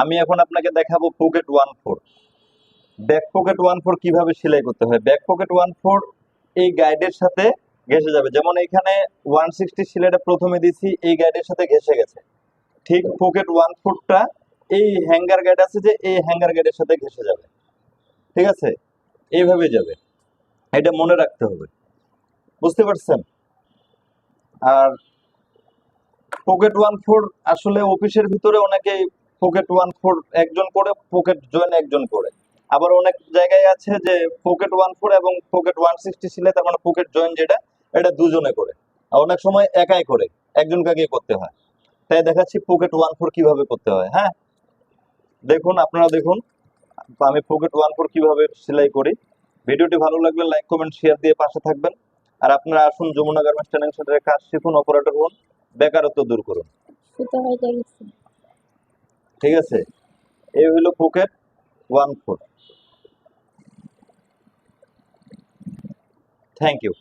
আমি এখন আপনাকে দেখাবো পকেট 1/4। ব্যাক পকেট 1/4 কিভাবে সেলাই করতে হয়। ব্যাক পকেট 1/4 এই গাইডের সাথে ঘেঁষে যাবে। যেমন এখানে 160 সেলাইটা প্রথমে দিছি, এই গাইডের সাথে ঘেঁষে গেছে। ঠিক পকেট 1/4টা এই হ্যাঙ্গার গাইড আছে যে এই হ্যাঙ্গার গাইডের সাথে ঘেঁষে যাবে। ঠিক আছে, এইভাবে যাবে, এটা মনে রাখতে হবে। বুঝতে পারছেন? আর পকেট 1/4 আসলে অফিসের ভিতরে অনেকেই পকেট 1/4 একজন করে, পকেট জয়েন একজন করে। আবার অনেক জায়গায় আছে যে পকেট 1/4 এবং পকেট 160 সেলাই, তার মানে পকেট জয়েন যেটা, এটা দুজনে করে। আর অনেক সময় একাই করে, একজন কাকে করতে হয়। তাই দেখাচ্ছি পকেট 1/4 কিভাবে করতে হয়। হ্যাঁ, দেখুন, আপনারা দেখুন আমি পকেট 1/4 কিভাবে সেলাই করি। ভিডিওটি ভালো লাগলে লাইক কমেন্ট শেয়ার দিয়ে পাশে থাকবেন। আর আপনারা আসুন যমুনা গার্মেন্টস ট্রেনিং সেন্টারে কাজ শিখুন, অপারেটর হন, বেকারত্ব দূর করুন। সুতো হয়ে গেছে। ঠিক আছে, এই হলো পকেট 1/4। Thank you.